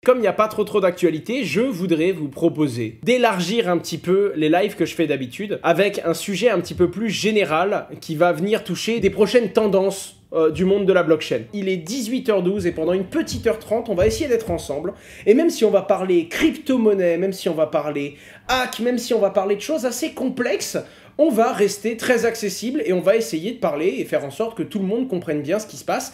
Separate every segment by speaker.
Speaker 1: comme il n'y a pas trop d'actualité, je voudrais vous proposer d'élargir un petit peu les lives que je fais d'habitude avec un sujet un petit peu plus général qui va venir toucher des prochaines tendances du monde de la blockchain. Il est 18h12 et pendant une petite heure 30, on va essayer d'être ensemble. Et même si on va parler crypto-monnaie, même si on va parler hack, même si on va parler de choses assez complexes, on va rester très accessible et on va essayer de parler et faire en sorte que tout le monde comprenne bien ce qui se passe.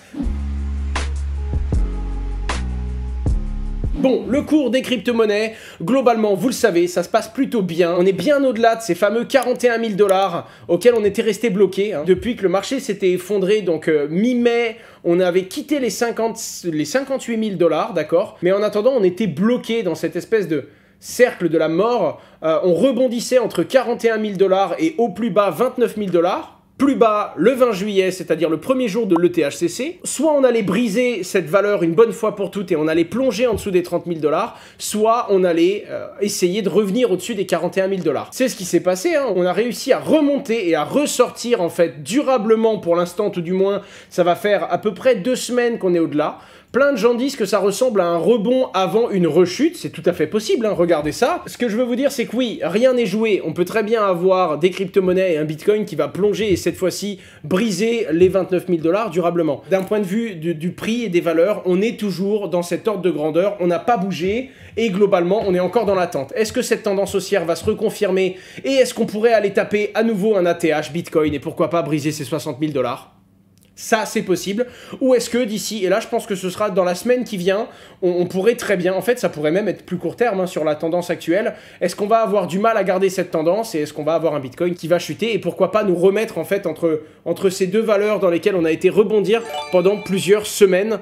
Speaker 1: Bon, le cours des crypto-monnaies, globalement, vous le savez, ça se passe plutôt bien. On est bien au-delà de ces fameux 41 000 $ auxquels on était resté bloqué. Depuis que le marché s'était effondré, donc mi-mai, on avait quitté les 58 000 $, d'accord? Mais en attendant, on était bloqué dans cette espèce de cercle de la mort. On rebondissait entre 41 000 $ et au plus bas 29 000 $. Plus bas le 20 juillet, c'est-à-dire le premier jour de l'ETHCC, soit on allait briser cette valeur une bonne fois pour toutes et on allait plonger en dessous des 30 000 $, soit on allait essayer de revenir au-dessus des 41 000 $. C'est ce qui s'est passé, hein. On a réussi à remonter et à ressortir en fait durablement pour l'instant, tout du moins, ça va faire à peu près 2 semaines qu'on est au-delà. Plein de gens disent que ça ressemble à un rebond avant une rechute, c'est tout à fait possible, hein, regardez ça. Ce que je veux vous dire, c'est que oui, rien n'est joué, on peut très bien avoir des crypto-monnaies et un bitcoin qui va plonger et cette fois-ci briser les 29 000 $ durablement. D'un point de vue du prix et des valeurs, on est toujours dans cet ordre de grandeur, on n'a pas bougé et globalement, on est encore dans l'attente. Est-ce que cette tendance haussière va se reconfirmer et est-ce qu'on pourrait aller taper à nouveau un ATH bitcoin et pourquoi pas briser ces 60 000 $? Ça, c'est possible. Ou est-ce que d'ici, et là je pense que ce sera dans la semaine qui vient, on pourrait très bien, en fait ça pourrait même être plus court terme hein, sur la tendance actuelle, est-ce qu'on va avoir du mal à garder cette tendance et est-ce qu'on va avoir un bitcoin qui va chuter et pourquoi pas nous remettre en fait entre ces deux valeurs dans lesquelles on a été rebondir pendant plusieurs semaines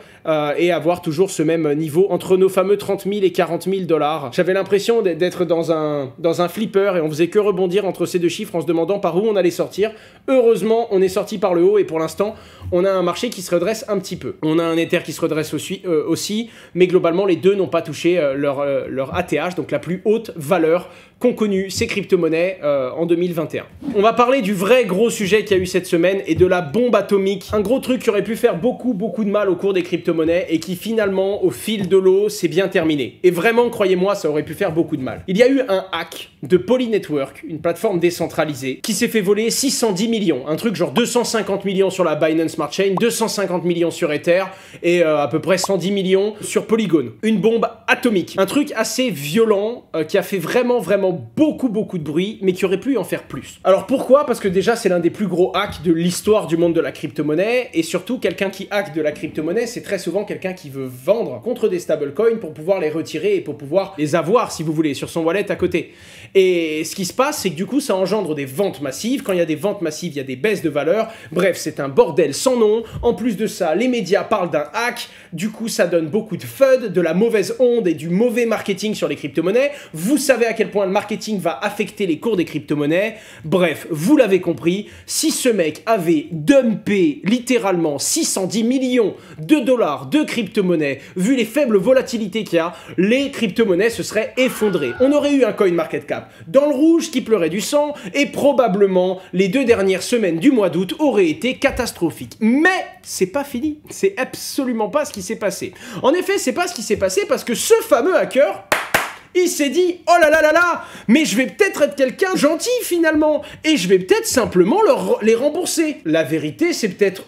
Speaker 1: et avoir toujours ce même niveau entre nos fameux 30 000 et 40 000 $. J'avais l'impression d'être dans un flipper et on faisait que rebondir entre ces deux chiffres en se demandant par où on allait sortir. Heureusement, on est sorti par le haut et pour l'instant, on a un marché qui se redresse un petit peu. On a un Ether qui se redresse aussi, mais globalement, les deux n'ont pas touché leur ATH, donc la plus haute valeur qu'ont connu ces crypto-monnaies en 2021. On va parler du vrai gros sujet qu'il y a eu cette semaine et de la bombe atomique. Un gros truc qui aurait pu faire beaucoup de mal au cours des crypto-monnaies et qui finalement, au fil de l'eau, s'est bien terminé. Et vraiment, croyez-moi, ça aurait pu faire beaucoup de mal. Il y a eu un hack de Poly Network, une plateforme décentralisée, qui s'est fait voler 610 millions. Un truc genre 250 millions sur la Binance Smart Chain, 250 millions sur Ether et à peu près 110 millions sur Polygon. Une bombe atomique. Un truc assez violent qui a fait vraiment beaucoup de bruit, mais qui aurait pu en faire plus. Alors pourquoi? Parce que déjà, c'est l'un des plus gros hacks de l'histoire du monde de la crypto-monnaie, et surtout, quelqu'un qui hack de la crypto-monnaie, c'est très souvent quelqu'un qui veut vendre contre des stablecoins pour pouvoir les retirer et pour pouvoir les avoir, si vous voulez, sur son wallet à côté. Et ce qui se passe, c'est que du coup, ça engendre des ventes massives. Quand il y a des ventes massives, il y a des baisses de valeur. Bref, c'est un bordel sans nom. En plus de ça, les médias parlent d'un hack. Du coup, ça donne beaucoup de FUD, de la mauvaise onde et du mauvais marketing sur les crypto-monnaies. Vous savez à quel point le marketing va affecter les cours des crypto-monnaies. Bref, vous l'avez compris, si ce mec avait dumpé littéralement 610 millions de dollars de crypto-monnaies, vu les faibles volatilités qu'il y a, les crypto-monnaies se seraient effondrées. On aurait eu un coin market cap dans le rouge qui pleurait du sang et probablement les 2 dernières semaines du mois d'août auraient été catastrophiques. Mais c'est pas fini, c'est absolument pas ce qui s'est passé. En effet, c'est pas ce qui s'est passé parce que ce fameux hacker, il s'est dit, oh là là là là, mais je vais peut-être être quelqu'un gentil finalement, et je vais peut-être simplement les rembourser. La vérité, c'est peut-être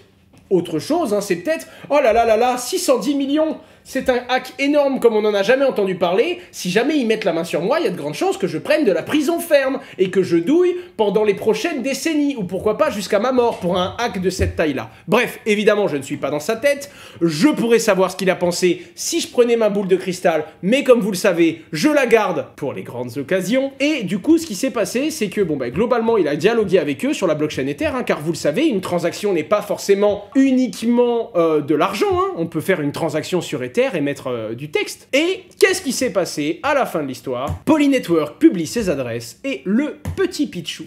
Speaker 1: autre chose, hein, c'est peut-être, oh là là là là, 610 millions. C'est un hack énorme comme on n'en a jamais entendu parler. Si jamais ils mettent la main sur moi, il y a de grandes chances que je prenne de la prison ferme et que je douille pendant les prochaines décennies ou pourquoi pas jusqu'à ma mort pour un hack de cette taille-là. Bref, évidemment, je ne suis pas dans sa tête. Je pourrais savoir ce qu'il a pensé si je prenais ma boule de cristal, mais comme vous le savez, je la garde pour les grandes occasions. Et du coup, ce qui s'est passé, c'est que bon, globalement, il a dialogué avec eux sur la blockchain Ether, hein, car vous le savez, une transaction n'est pas forcément uniquement de l'argent. Hein. On peut faire une transaction sur Ether et mettre du texte. Et qu'est-ce qui s'est passé à la fin de l'histoire? Poly Network publie ses adresses et le petit Pichou,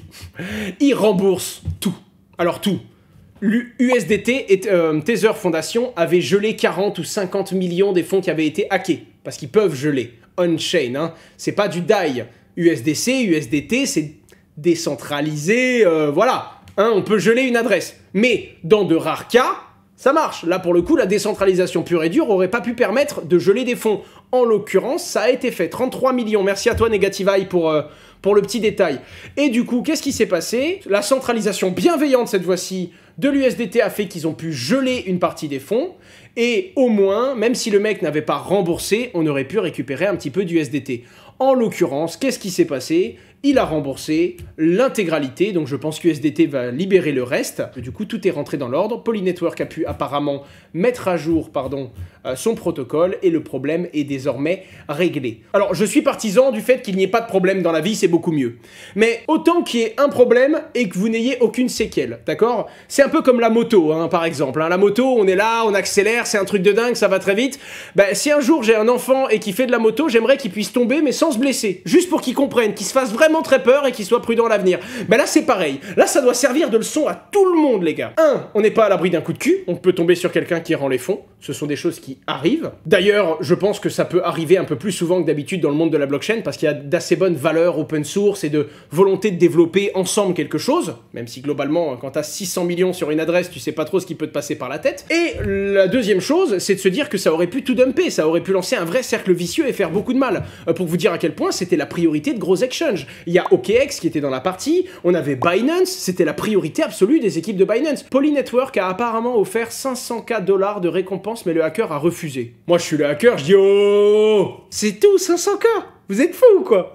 Speaker 1: il rembourse tout. Alors tout. L'USDT et Tether Foundation avait gelé 40 ou 50 millions des fonds qui avaient été hackés. Parce qu'ils peuvent geler. On-chain, hein. C'est pas du DAI. USDC, USDT, c'est décentralisé, voilà. Hein, on peut geler une adresse. Mais dans de rares cas, ça marche. Là, pour le coup, la décentralisation pure et dure aurait pas pu permettre de geler des fonds. En l'occurrence, ça a été fait. 33 millions. Merci à toi, Negative Eye, pour le petit détail. Et du coup, qu'est-ce qui s'est passé? La centralisation bienveillante, cette fois-ci, de l'USDT a fait qu'ils ont pu geler une partie des fonds. Et au moins, même si le mec n'avait pas remboursé, on aurait pu récupérer un petit peu d'USDT. En l'occurrence, qu'est-ce qui s'est passé? Il a remboursé l'intégralité, donc je pense qu'USDT va libérer le reste. Du coup, tout est rentré dans l'ordre. Polynetwork a pu apparemment mettre à jour son protocole et le problème est désormais réglé. Alors, je suis partisan du fait qu'il n'y ait pas de problème dans la vie, c'est beaucoup mieux. Mais autant qu'il y ait un problème et que vous n'ayez aucune séquelle, d'accord? C'est un peu comme la moto, hein, par exemple. Hein. La moto, on est là, on accélère, c'est un truc de dingue, ça va très vite. Ben, si un jour j'ai un enfant et qui fait de la moto, j'aimerais qu'il puisse tomber, mais sans se blesser. Juste pour qu'il comprenne, qu'il se fasse vraiment très peur et qu'il soit prudent à l'avenir. Ben là, c'est pareil. Là, ça doit servir de leçon à tout le monde, les gars. On n'est pas à l'abri d'un coup de cul. On peut tomber sur quelqu'un qui rend les fonds. Ce sont des choses qui arrivent. D'ailleurs, je pense que ça peut arriver un peu plus souvent que d'habitude dans le monde de la blockchain parce qu'il y a d'assez bonnes valeurs open source et de volonté de développer ensemble quelque chose. Même si globalement, quand t'as 600 millions sur une adresse, tu sais pas trop ce qui peut te passer par la tête. Et la deuxième chose, c'est de se dire que ça aurait pu tout dumper. Ça aurait pu lancer un vrai cercle vicieux et faire beaucoup de mal. Pour vous dire à quel point c'était la priorité de gros exchanges. Il y a OKX qui était dans la partie, on avait Binance, c'était la priorité absolue des équipes de Binance. Polynetwork a apparemment offert 500K $ de récompense, mais le hacker a refusé. Moi, je suis le hacker, je dis oh, c'est tout, 500K. Vous êtes fous ou quoi?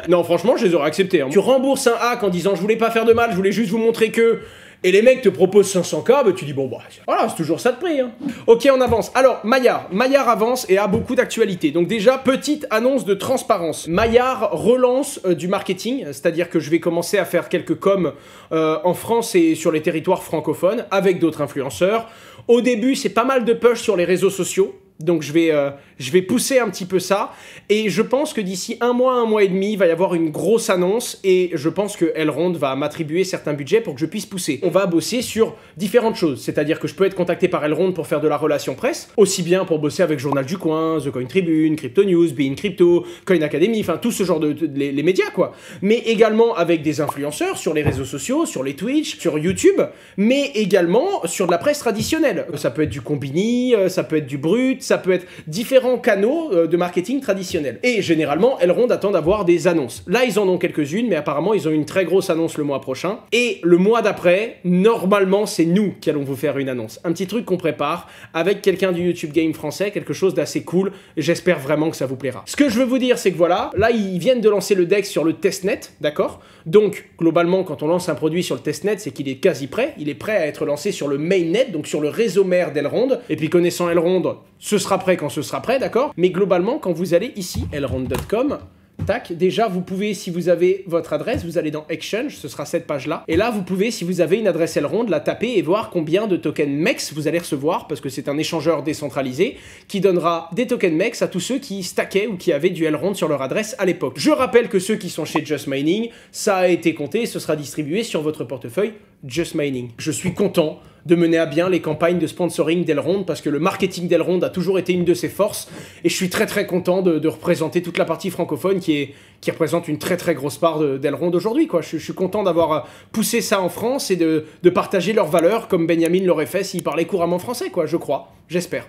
Speaker 1: Non, franchement, je les aurais acceptés. Hein. Tu rembourses un hack en disant je voulais pas faire de mal, je voulais juste vous montrer que... Et les mecs te proposent 500K, bah tu dis bon bah voilà, c'est toujours ça de prix. Hein. Ok, on avance. Alors, Maillard. Maillard avance et a beaucoup d'actualité. Donc déjà, petite annonce de transparence. Maillard relance du marketing, c'est-à-dire que je vais commencer à faire quelques coms en France et sur les territoires francophones avec d'autres influenceurs. Au début, c'est pas mal de push sur les réseaux sociaux. Donc je vais pousser un petit peu ça et je pense que d'ici un mois et demi, il va y avoir une grosse annonce et je pense que Elrond va m'attribuer certains budgets pour que je puisse pousser. On va bosser sur différentes choses, c'est-à-dire que je peux être contacté par Elrond pour faire de la relation presse, aussi bien pour bosser avec Journal du Coin, The Coin Tribune, Crypto News, Bein Crypto, Coin Academy, enfin tout ce genre les médias quoi. Mais également avec des influenceurs sur les réseaux sociaux, sur les Twitch, sur YouTube, mais également sur de la presse traditionnelle. Ça peut être du Combini, ça peut être du Brut, ça peut être différents canaux de marketing traditionnels. Et généralement, Elrond attend d'avoir des annonces. Là, ils en ont quelques-unes, mais apparemment, ils ont une très grosse annonce le mois prochain. Et le mois d'après, normalement, c'est nous qui allons vous faire une annonce. Un petit truc qu'on prépare avec quelqu'un du YouTube Game français, quelque chose d'assez cool. J'espère vraiment que ça vous plaira. Ce que je veux vous dire, c'est que voilà, là, ils viennent de lancer le DEX sur le testnet, d'accord? Donc, globalement, quand on lance un produit sur le testnet, c'est qu'il est quasi prêt. Il est prêt à être lancé sur le mainnet, donc sur le réseau mère d'Elrond. Et puis, connaissant Elrond, ce sera prêt quand ce sera prêt, d'accord? Mais globalement, quand vous allez ici, elrond.com, tac, déjà vous pouvez, si vous avez votre adresse, vous allez dans Exchange, ce sera cette page-là. Et là, vous pouvez, si vous avez une adresse Elrond, la taper et voir combien de tokens MEX vous allez recevoir, parce que c'est un échangeur décentralisé qui donnera des tokens MEX à tous ceux qui stackaient ou qui avaient du Elrond sur leur adresse à l'époque. Je rappelle que ceux qui sont chez Just Mining, ça a été compté et ce sera distribué sur votre portefeuille Just Mining. Je suis content de mener à bien les campagnes de sponsoring d'Elrond parce que le marketing d'Elrond a toujours été une de ses forces et je suis très content de représenter toute la partie francophone qui représente une très grosse part d'Elrond aujourd'hui, quoi. Je suis content d'avoir poussé ça en France et de partager leurs valeurs comme Benjamin l'aurait fait s'il parlait couramment français, quoi, je crois, j'espère.